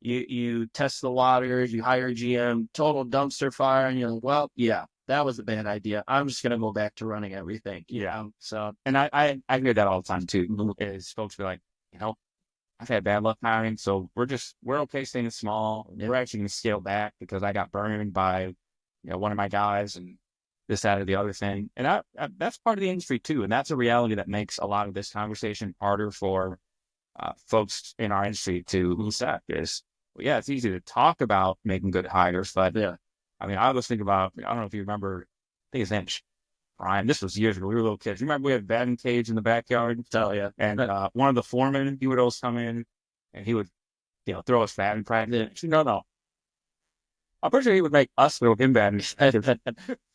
you test the waters, you hire a GM, total dumpster fire, and you're like, well, yeah, that was a bad idea. I'm just gonna go back to running everything. Yeah. So And I hear that all the time too, is folks be like, you know, I've had bad luck hiring, so we're okay staying small. We're actually going to scale back because I got burned by, one of my guys and this, that, or the other thing. And that's part of the industry too. And that's a reality that makes a lot of this conversation harder for folks in our industry to accept is, well, yeah, it's easy to talk about making good hires, but I mean, I always think about, I don't know if you remember, I think his name's Brian. This was years ago. We were little kids. You remember we had a batting cage in the backyard? oh yeah. And one of the foremen, he would always come in and he would, throw us batting practice. No. I'm pretty sure he would make us throw him batting.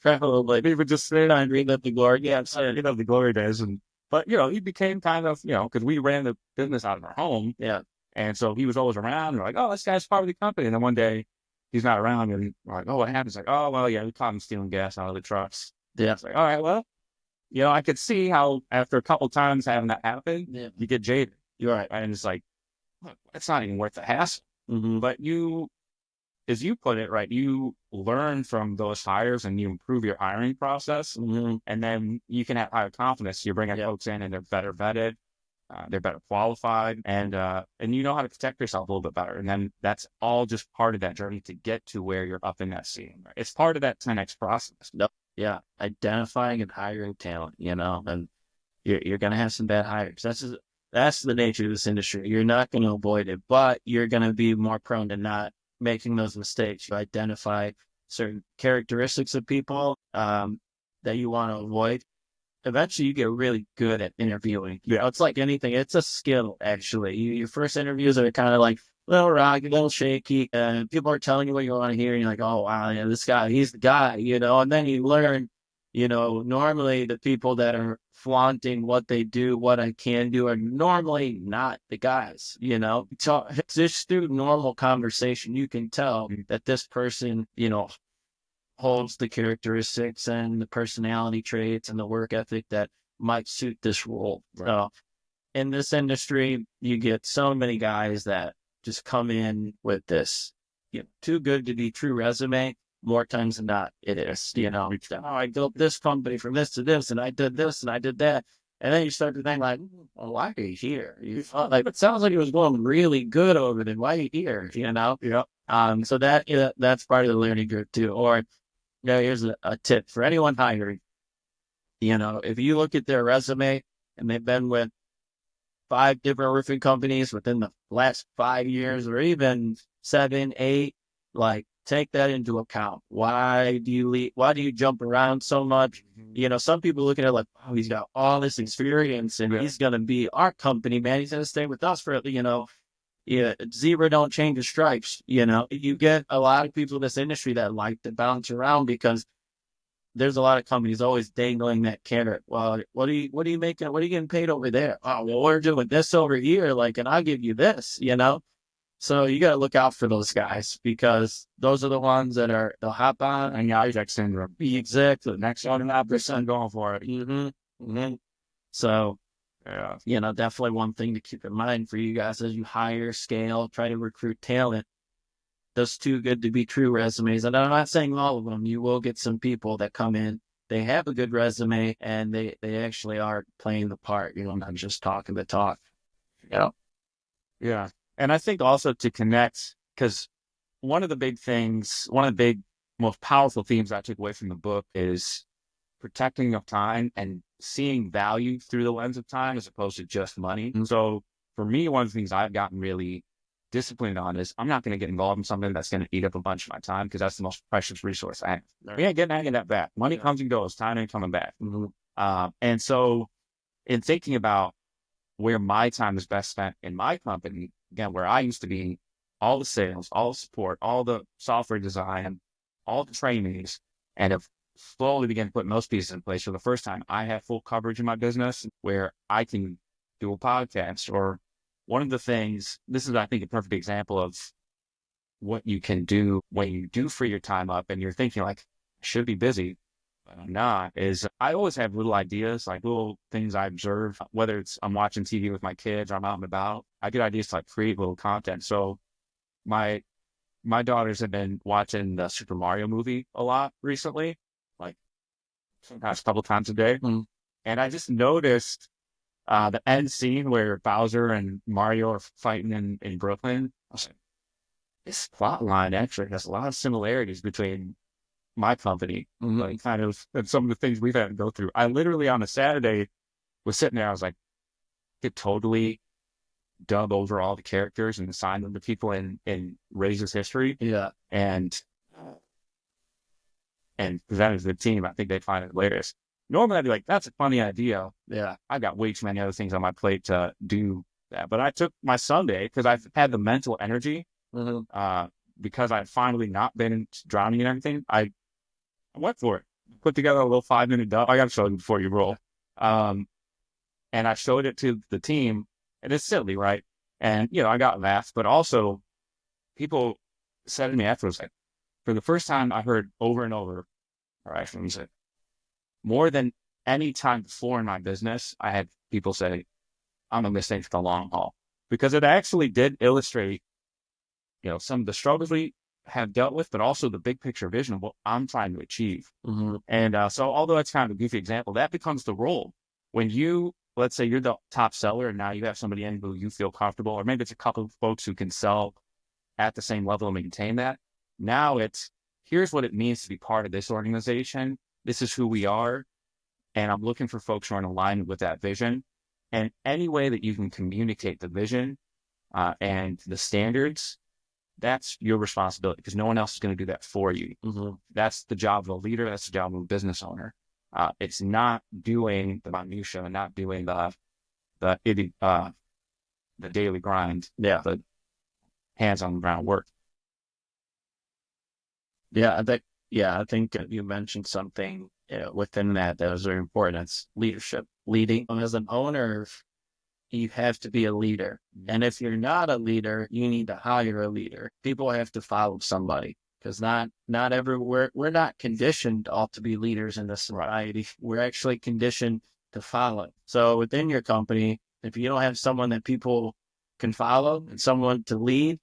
Probably. He would just sit and relive the glory. Yeah, so, the glory days. But, he became kind of, because we ran the business out of our home. Yeah. And so he was always around. And we're like, oh, this guy's part of the company. And then one day he's not around. And we're like, oh, what happened? It's like, oh, well, yeah, we caught him stealing gas out of the trucks. Yeah. It's like, all right, well, I could see how after a couple times having that happen, you get jaded. You're right. And it's like, look, it's not even worth the hassle. Mm-hmm. But as you put it, right, you learn from those hires and you improve your hiring process. Mm-hmm. And then you can have higher confidence. You're bringing folks in and they're better vetted. They're better qualified. And you know how to protect yourself a little bit better. And then that's all just part of that journey to get to where you're up in that scene. Right? It's part of that 10X process. Nope. Yeah, identifying and hiring talent, and you're going to have some bad hires. That's the nature of this industry. You're not going to avoid it, but you're going to be more prone to not making those mistakes. You identify certain characteristics of people that you want to avoid. Eventually, you get really good at interviewing. It's like anything. It's a skill, actually. Your first interviews are kind of like a little rocky, a little shaky, and people are telling you what you want to hear, and you're like, oh, wow, yeah, this guy, he's the guy, and then you learn, normally the people that are flaunting what they do, what I can do, are normally not the guys, So just through normal conversation, you can tell that this person, holds the characteristics and the personality traits and the work ethic that might suit this role. Right. So in this industry, you get so many guys that just come in with this, too good to be true resume. More times than not, it is, I built this company from this to this, and I did this and I did that. And then you start to think like, well, why are you here? It sounds like it was going really good over there. Why are you here? Yeah. So that's part of the learning curve too. Or, here's a tip for anyone hiring. If you look at their resume and they've been with 5 different roofing companies within the last 5 years, or even 7, 8, take that into account. Why do you leave? Why do you jump around so much? Some people look at it like, oh, he's got all this experience and he's going to be our company, man. He's going to stay with us for, zebra don't change the stripes. You get a lot of people in this industry that like to bounce around because there's a lot of companies always dangling that carrot. Well, what are you making? What are you getting paid over there? Oh, well, we're doing this over here. And I'll give you this, So you got to look out for those guys because those are the ones that they'll hop on. And Isaac syndrome. Exactly. Next 100% going for it. Mm-hmm. Mm-hmm. So, definitely one thing to keep in mind for you guys as you hire, scale, try to recruit talent. Those too good to be true resumes. And I'm not saying all of them. You will get some people that come in, they have a good resume and they actually are playing the part, not just talking the talk. Yeah. And I think also to connect, because one of the big, most powerful themes I took away from the book is protecting your time and seeing value through the lens of time as opposed to just money. And so for me, one of the things I've gotten really disciplined on is I'm not going to get involved in something that's going to eat up a bunch of my time because that's the most precious resource I have. We ain't getting any of that back. Money comes and goes. Time ain't coming back. And so in thinking about where my time is best spent in my company, again, where I used to be, all the sales, all the support, all the software design, all the trainings, and have slowly began putting those pieces in place. For the first time, I have full coverage in my business where I can do a podcast. Or one of the things, this is, I think, a perfect example of what you can do when you do free your time up and you're thinking like, I should be busy, but I'm not, is I always have little ideas, like little things I observe, whether it's I'm watching TV with my kids or I'm out and about. I get ideas to like create little content. So my daughters have been watching the Super Mario movie a lot recently, like sometimes a couple times a day. Mm. And I just noticed the end scene where Bowser and Mario are fighting in Brooklyn. I was like, this plot line actually has a lot of similarities between my company, like kind of, and some of the things we've had to go through. I literally on a Saturday was sitting there. I was like, could totally dub over all the characters and assign them to people in Razor's history. Yeah. And present it to the team. I think they'd find it hilarious. Normally I'd be like, that's a funny idea. Yeah. I got way too many other things on my plate to do that. But I took my Sunday because I've had the mental energy, because I'd finally not been drowning in everything. I went for it. Put together a little 5-minute dub. I got to show you before you roll. And I showed it to the team, and it's silly, right? And, I got laughs, but also people said to me afterwards, like, for the first time I heard over and over, or actually said, more than any time before in my business, I had people say, I'm in this thing for the long haul. Because it actually did illustrate, some of the struggles we have dealt with, but also the big picture vision of what I'm trying to achieve. And so although it's kind of a goofy example, that becomes the role. When let's say you're the top seller and now you have somebody in who you feel comfortable, or maybe it's a couple of folks who can sell at the same level and maintain that. Now here's what it means to be part of this organization. This is who we are. And I'm looking for folks who are in alignment with that vision. And any way that you can communicate the vision and the standards, that's your responsibility, because no one else is going to do that for you. That's the job of a leader. That's the job of a business owner. It's not doing the minutia and not doing the daily grind. Yeah. The hands on the ground work. Yeah. I think you mentioned something within that was very important. It's leadership. Leading as an owner, you have to be a leader. And if you're not a leader, you need to hire a leader. People have to follow somebody, because not everywhere, we're not conditioned all to be leaders in this society. We're actually conditioned to follow. So within your company, if you don't have someone that people can follow and someone to lead,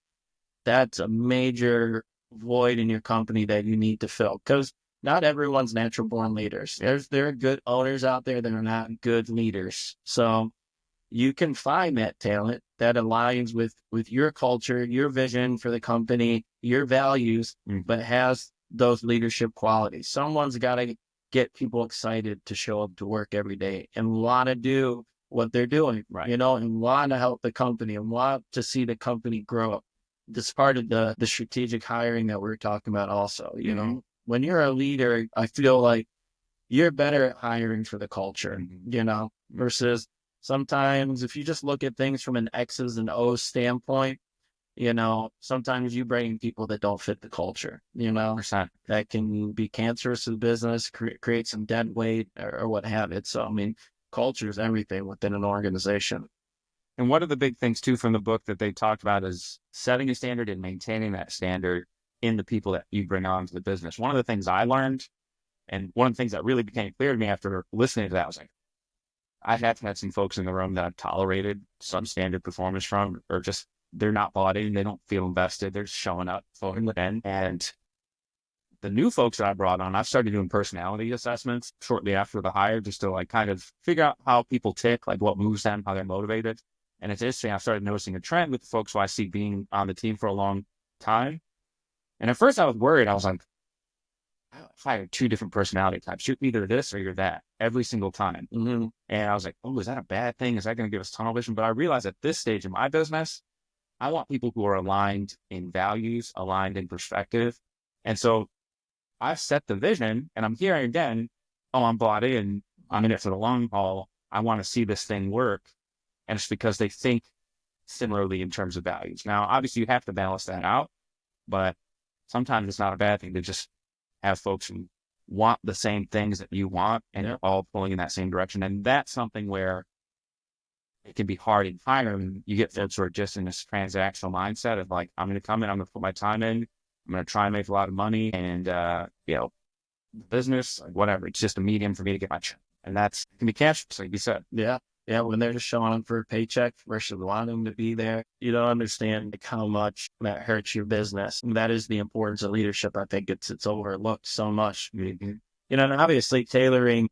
that's a major void in your company that you need to fill, because not everyone's natural born leaders. There are good owners out there that are not good leaders. So you can find that talent that aligns with your culture, your vision for the company, your values, but has those leadership qualities. Someone's got to get people excited to show up to work every day and want to do what they're doing, right? And want to help the company and want to see the company grow. This part of the strategic hiring that we're talking about also, when you're a leader, I feel like you're better at hiring for the culture, versus sometimes if you just look at things from an X's and O's standpoint, sometimes you bring people that don't fit the culture, that can be cancerous to the business, create some dead weight or what have it. So, culture is everything within an organization. And one of the big things too from the book that they talked about is setting a standard and maintaining that standard in the people that you bring on to the business. One of the things I learned, and one of the things that really became clear to me after listening to that, was like, I have had some folks in the room that I've tolerated some standard performance from, or just they're not bought in, they don't feel invested, they're just showing up for the end. And the new folks that I brought on, I've started doing personality assessments shortly after the hire, just to like kind of figure out how people tick, like what moves them, how they're motivated. And it's interesting, I started noticing a trend with the folks who I see being on the team for a long time. And at first I was worried. I was like, I hired 2 different personality types. You're either this or you're that every single time. And I was like, oh, is that a bad thing? Is that going to give us tunnel vision? But I realized at this stage in my business, I want people who are aligned in values, aligned in perspective. And so I've set the vision, and I'm hearing again, oh, I'm bought in. I'm in it for the long haul. I want to see this thing work. And it's because they think similarly in terms of values. Now, obviously, you have to balance that out, but sometimes it's not a bad thing to just have folks who want the same things that you want, and they're all pulling in that same direction. And that's something where it can be hard in hiring. You get folks who are just in this transactional mindset of like, I'm going to come in, I'm going to put my time in, I'm going to try and make a lot of money, and business, whatever. It's just a medium for me to get my check, and that's can be cash, like you said. Yeah. Yeah, when they're just showing up for a paycheck versus wanting to be there, you don't understand like, how much that hurts your business. And that is the importance of leadership. I think it's overlooked so much. And obviously tailoring,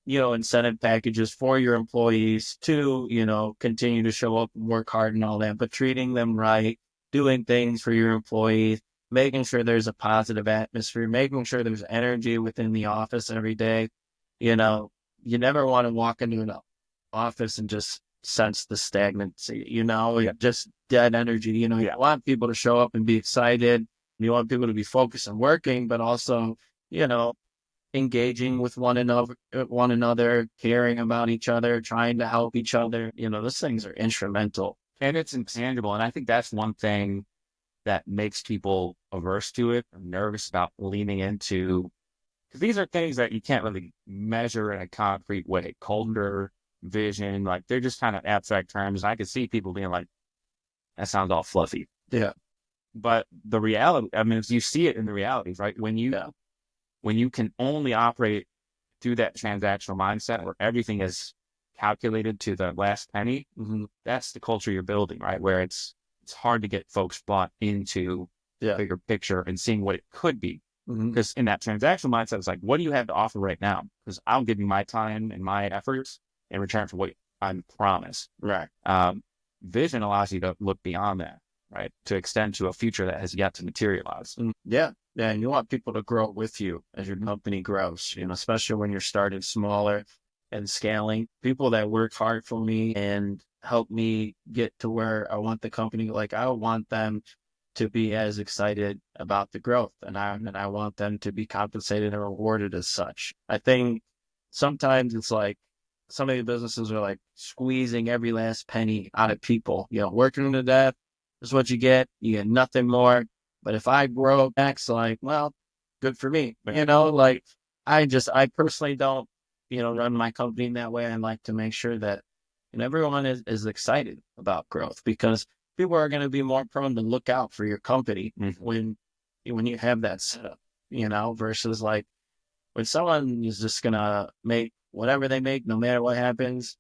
incentive packages for your employees to, continue to show up and work hard and all that, but treating them right, doing things for your employees, making sure there's a positive atmosphere, making sure there's energy within the office every day. You know, you never want to walk into an office and just sense the stagnancy, just dead energy. You want people to show up and be excited. You want people to be focused and working, but also, you know, engaging with one another, caring about each other, trying to help each other. Those things are instrumental. And it's intangible. And I think that's one thing that makes people averse to it, or nervous about leaning into, because these are things that you can't really measure in a concrete way. Culture, vision, like they're just kind of abstract terms. I could see people being like, that sounds all fluffy. Yeah. But the reality, I mean, you see it in the realities, right? When you can only operate through that transactional mindset where everything is calculated to the last penny, that's the culture you're building, right? Where it's hard to get folks bought into the bigger picture and seeing what it could be. Because in that transactional mindset, it's like, what do you have to offer right now? Because I'll give you my time and my efforts in return for what I'm promised. Right. Vision allows you to look beyond that, right? To extend to a future that has yet to materialize. Yeah. Yeah. And you want people to grow with you as your company grows, especially when you're starting smaller and scaling. People that work hard for me and help me get to where I want the company, like I want them to be as excited about the growth, and I want them to be compensated and rewarded as such. I think sometimes it's like some of the businesses are like squeezing every last penny out of people, working to death. This is what you get nothing more. But if I grow X, like, well, good for me. Like I personally don't, run my company in that way. I like to make sure that everyone is excited about growth, because people are going to be more prone to look out for your company when you have that setup, versus like when someone is just going to make whatever they make, no matter what happens,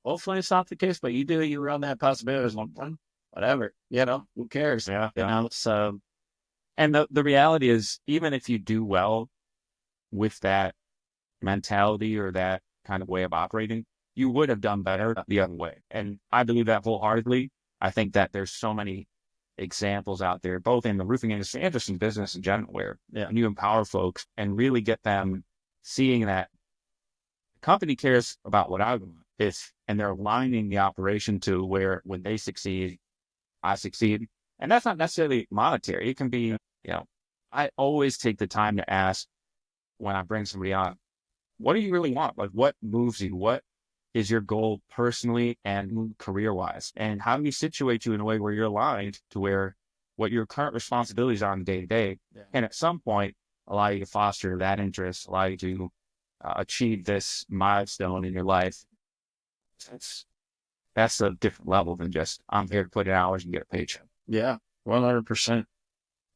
hopefully it's not the case, but you run that possibility. It's like, whatever, who cares? Yeah. So, and the reality is, even if you do well with that mentality or that kind of way of operating, you would have done better the other way. And I believe that wholeheartedly. I think that there's so many examples out there, both in the roofing industry and just in business in general, where when you empower folks and really get them seeing that the company cares about what I want, and they're aligning the operation to where when they succeed, I succeed. And that's not necessarily monetary. It can be, I always take the time to ask when I bring somebody on, what do you really want? Like, what moves you? What is your goal personally and career-wise? And how do we situate you in a way where you're aligned to where what your current responsibilities are on the day-to-day, and at some point allow you to foster that interest, allow you to achieve this milestone in your life? That's a different level than just, I'm here to put in hours and get a paycheck. Yeah, 100%.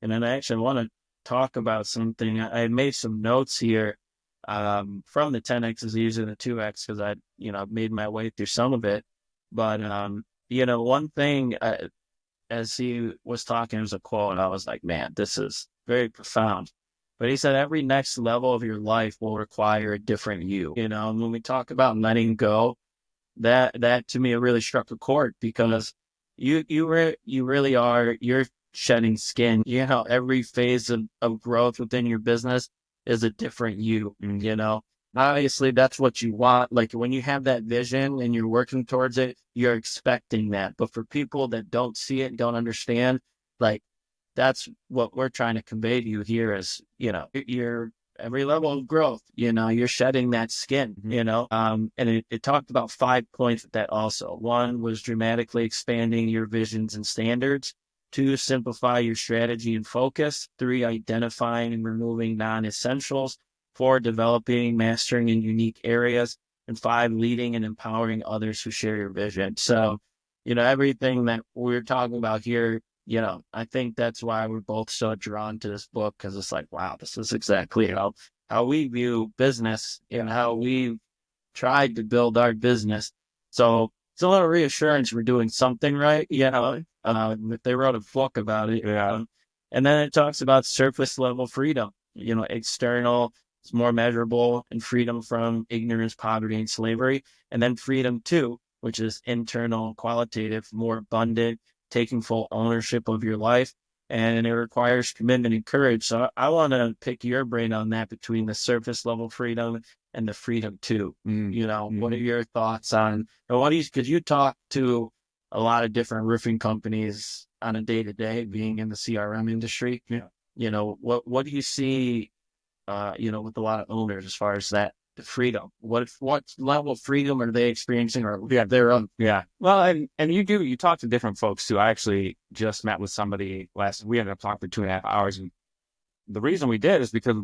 And then I actually want to talk about something. I made some notes here from the 10Xs using the 2X, because I, made my way through some of it. But, one thing, as he was talking, it was a quote, and I was like, man, this is very profound. But he said, every next level of your life will require a different you. And when we talk about letting go, that to me, it really struck a chord, because you really are, you're shedding skin. Every phase of growth within your business is a different you. Obviously that's what you want. Like when you have that vision and you're working towards it, you're expecting that. But for people that don't see it, don't understand, like that's what we're trying to convey to you here is, you're every level of growth, you're shedding that skin, and it talked about 5 points with that also. One was dramatically expanding your visions and standards. 2, simplify your strategy and focus. 3, identifying and removing non-essentials. 4, developing, mastering in unique areas. And 5, leading and empowering others who share your vision. So, everything that we're talking about here, I think that's why we're both so drawn to this book, because it's like, wow, this is exactly how we view business and how we tried to build our business. So it's a little reassurance we're doing something right. If they wrote a book about it. Yeah. And then it talks about surface level freedom, external, it's more measurable, and freedom from ignorance, poverty, and slavery. And then freedom two, which is internal, qualitative, more abundant, taking full ownership of your life. And it requires commitment and courage. So I want to pick your brain on that between the surface level freedom and the freedom too. What are your thoughts on, because you talk to a lot of different roofing companies on a day to day, being in the CRM industry. Yeah. What do you see, with a lot of owners as far as that the freedom? What level of freedom are they experiencing, or their own? Yeah. Well, and you talk to different folks too. I actually just met with somebody we ended up talking for 2.5 hours. And the reason we did is because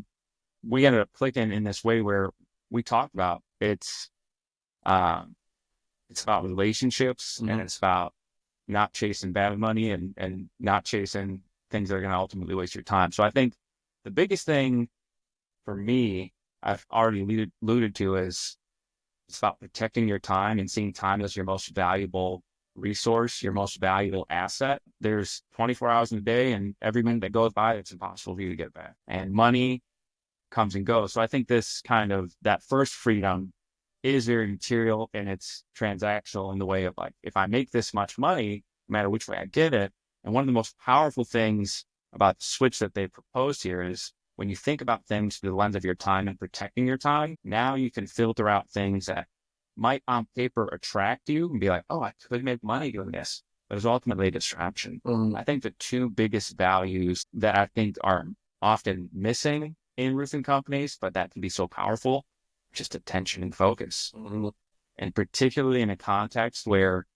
we ended up clicking in this way where we talked about it's about relationships, and it's about not chasing bad money and not chasing things that are going to ultimately waste your time. So I think the biggest thing for me, I've already alluded to, is it's about protecting your time and seeing time as your most valuable resource, your most valuable asset. There's 24 hours in a day, and every minute that goes by, it's impossible for you to get back. And money comes and goes. So I think that first freedom is very material, and it's transactional in the way of, like, if I make this much money, no matter which way I get it. And one of the most powerful things about the switch that they proposed here is when you think about things through the lens of your time and protecting your time, now you can filter out things that might on paper attract you and be like, oh, I could make money doing this, but it's ultimately a distraction. I think the two biggest values that I think are often missing in roofing companies, but that can be so powerful, just attention and focus. And particularly in a context where,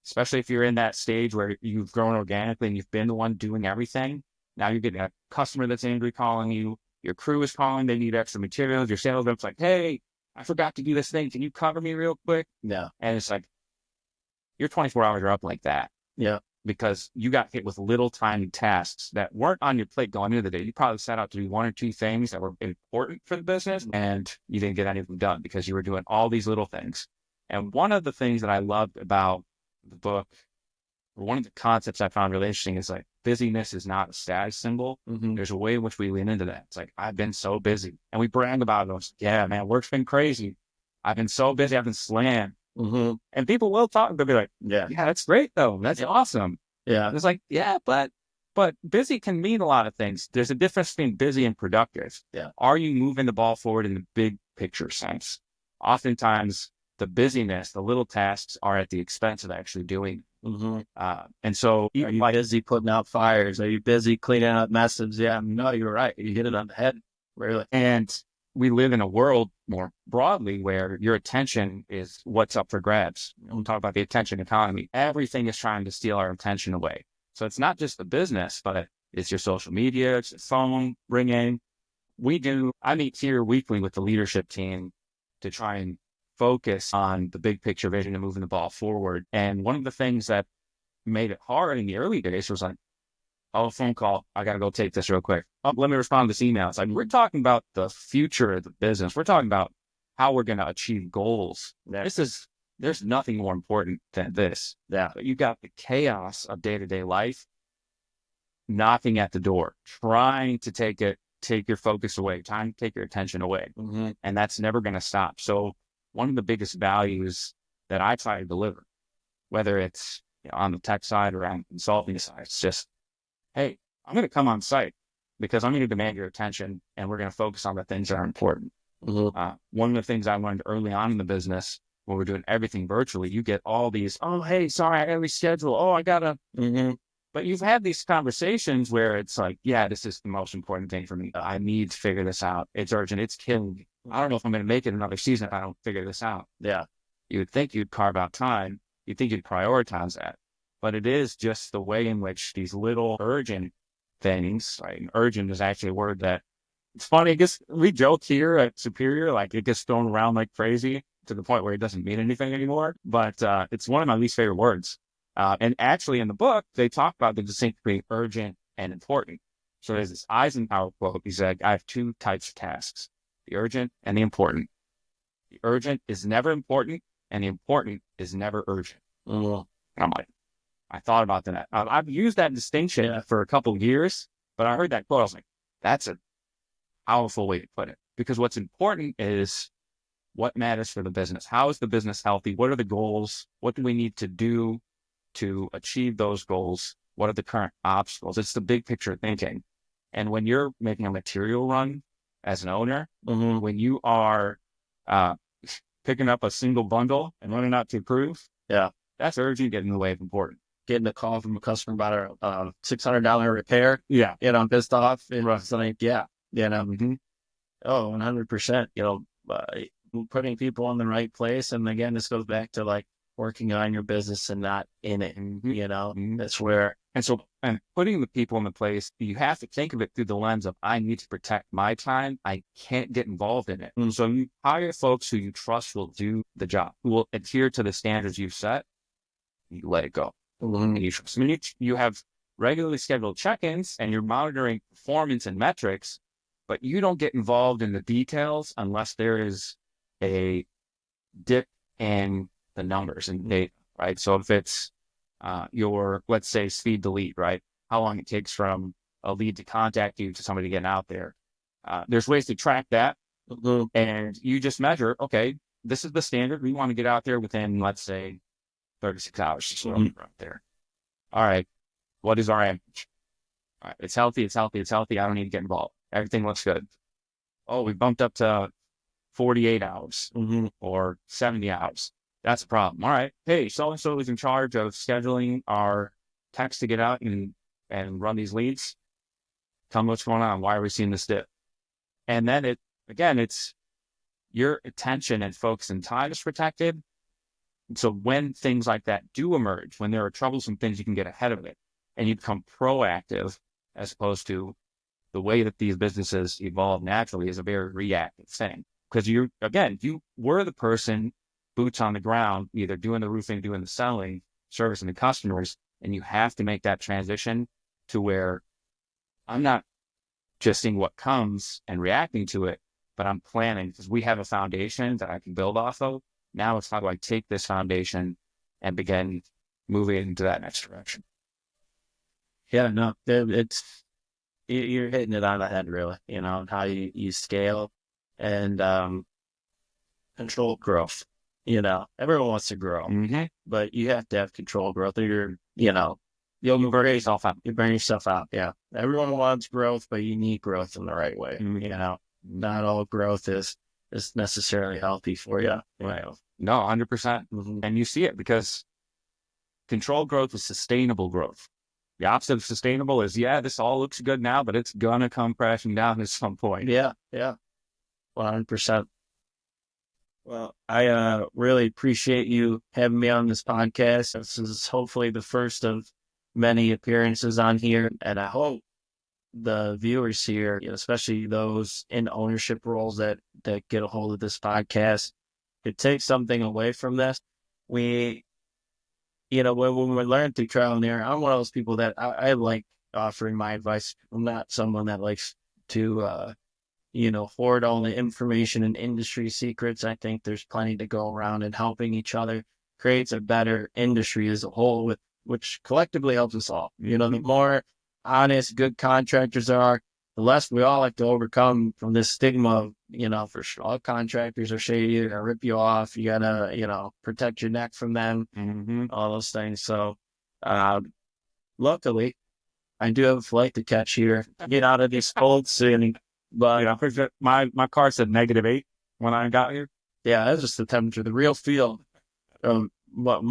especially if you're in that stage where you've grown organically and you've been the one doing everything, now you're getting a customer that's angry calling you, your crew is calling, they need extra materials, your sales rep's like, hey, I forgot to do this thing, can you cover me real quick? Yeah. And it's like, your 24 hours are up like that. Yeah. Because you got hit with little tiny tasks that weren't on your plate going into the day. You probably set out to do one or two things that were important for the business, and you didn't get any of them done because you were doing all these little things. And one of the things that I loved about the book, or one of the concepts I found really interesting, is like, busyness is not a status symbol. There's a way in which we lean into that. It's like, I've been so busy, and we brag about it. Yeah, man, work's been crazy. I've been so busy. I've been slammed. And people will talk. They'll be like, yeah, that's great though. That's awesome. Yeah. And it's like, yeah, but busy can mean a lot of things. There's a difference between busy and productive. Yeah. Are you moving the ball forward in the big picture sense? Oftentimes the busyness, the little tasks, are at the expense of actually doing. And so, are you busy putting out fires? Are you busy cleaning up messes? Yeah, no, you're right. You hit it on the head. Really. And we live in a world more broadly where your attention is what's up for grabs. We talk about the attention economy. Everything is trying to steal our attention away. So it's not just the business, but it's your social media, it's your phone ringing. I meet here weekly with the leadership team to try and focus on the big picture vision and moving the ball forward. And one of the things that made it hard in the early days was like, oh, phone call, I got to go take this real quick. Oh, let me respond to this email. It's like, we're talking about the future of the business. We're talking about how we're going to achieve goals. There's nothing more important than this. Yeah. But you got the chaos of day-to-day life knocking at the door, trying to take your focus away, trying to take your attention away. And that's never going to stop. So one of the biggest values that I try to deliver, whether it's on the tech side or on the consulting side, it's just, hey, I'm going to come on site because I'm going to demand your attention, and we're going to focus on the things that are important. One of the things I learned early on in the business, when we're doing everything virtually, you get all these, oh, hey, sorry, I got to reschedule. Oh, I got to. But you've had these conversations where it's like, yeah, this is the most important thing for me. I need to figure this out. It's urgent. It's killing me. I don't know if I'm going to make it another season if I don't figure this out. Yeah. You would think you'd carve out time. You'd think you'd prioritize that. But it is just the way in which these little urgent things, right? Urgent is actually a word that, it's funny, I guess we joke here at Superior, like it gets thrown around like crazy to the point where it doesn't mean anything anymore. But it's one of my least favorite words. And actually in the book, they talk about the distinction between urgent and important. So there's this Eisenhower quote. He said, I have two types of tasks, the urgent and the important. The urgent is never important. and the important is never urgent. Mm-hmm. And I'm like, I thought about that. I've used that distinction for a couple of years, but I heard that quote. I was like, that's a powerful way to put it, because what's important is what matters for the business. How is the business healthy? What are the goals? What do we need to do to achieve those goals? What are the current obstacles? It's the big picture thinking. And when you're making a material run as an owner, when you are picking up a single bundle and running out to improve, that's urgent, getting in the way of important. Getting a call from a customer about a $600 repair. I'm pissed off. And it's like, oh, 100%, putting people in the right place. And again, this goes back to like working on your business and not in it. That's where. And putting the people in the place, you have to think of it through the lens of, I need to protect my time. I can't get involved in it. And so you hire folks who you trust will do the job, who will adhere to the standards you've set. You let it go. And you have regularly scheduled check-ins and you're monitoring performance and metrics, but you don't get involved in the details unless there is a dip in the numbers and data, right? So if it's your, let's say, speed to lead, right? How long it takes from a lead to contact you to somebody getting out there. There's ways to track that. And you just measure, okay, this is the standard. We want to get out there within, let's say, 36 hours. So out there. All right. What is our average? All right. It's healthy. It's healthy. It's healthy. I don't need to get involved. Everything looks good. Oh, we bumped up to 48 hours or 70 hours. That's a problem. All right. Hey, so-and-so is in charge of scheduling our techs to get out and run these leads. Tell me what's going on. Why are we seeing this dip? And then it's your attention and focus and time is protected. So when things like that do emerge, when there are troublesome things, you can get ahead of it and you become proactive, as opposed to the way that these businesses evolve naturally is a very reactive thing. Because you were the person, boots on the ground, either doing the roofing, doing the selling, servicing the customers, and you have to make that transition to where I'm not just seeing what comes and reacting to it, but I'm planning, because we have a foundation that I can build off of. Now it's how do I take this foundation and begin moving into that next direction? Yeah, no, you're hitting it on the head, really, how you scale and control growth. Everyone wants to grow, but you have to have control growth or you'll burn yourself out. You burn yourself out. Yeah. Everyone wants growth, but you need growth in the right way. Not all growth is necessarily healthy for you. No, 100%. And you see it because controlled growth is sustainable growth. The opposite of sustainable is, this all looks good now, but it's going to come crashing down at some point. Yeah. 100%. Well, I really appreciate you having me on this podcast. This is hopefully the first of many appearances on here, and I hope the viewers here, especially those in ownership roles that get a hold of this podcast, could take something away from this. When we learn through trial and error, I'm one of those people that I like offering my advice. I'm not someone that likes to, hoard all the information and industry secrets. I think there's plenty to go around, and helping each other creates a better industry as a whole, which collectively helps us all. The more honest, good contractors are, the less we all have to overcome from this stigma of, for sure, all contractors are shady, they're gonna rip you off. You gotta, protect your neck from them, all those things. So, luckily, I do have a flight to catch here, get out of this cold city. But my car said -8 when I got here. Yeah, that's just the temperature. The real feel. One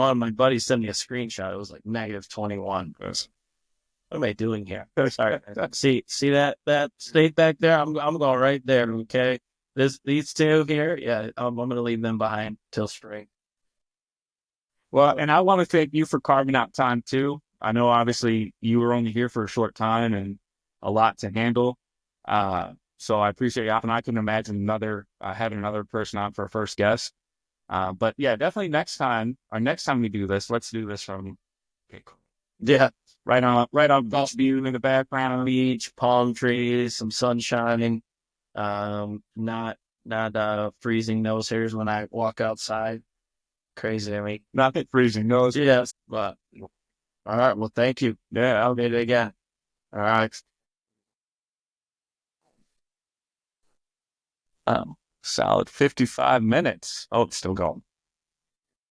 of my buddies sent me a screenshot. It was like -21. What am I doing here? Sorry. See that state back there? I'm going right there. Okay. These two here. Yeah. I'm going to leave them behind till spring. Well, and I want to thank you for carving out time too. I know obviously you were only here for a short time and a lot to handle. So I appreciate you. And I can imagine having another person on for a first guest. But yeah, definitely next time we do this, let's do this from, right on Gulf View in the background, beach, palm trees, some sun shining, not freezing nose hairs when I walk outside. crazy. I mean, Not freezing nose. yes, but all right. Well, thank you. Yeah. I'll do it again. All right. Solid 55 minutes. Oh, it's still going.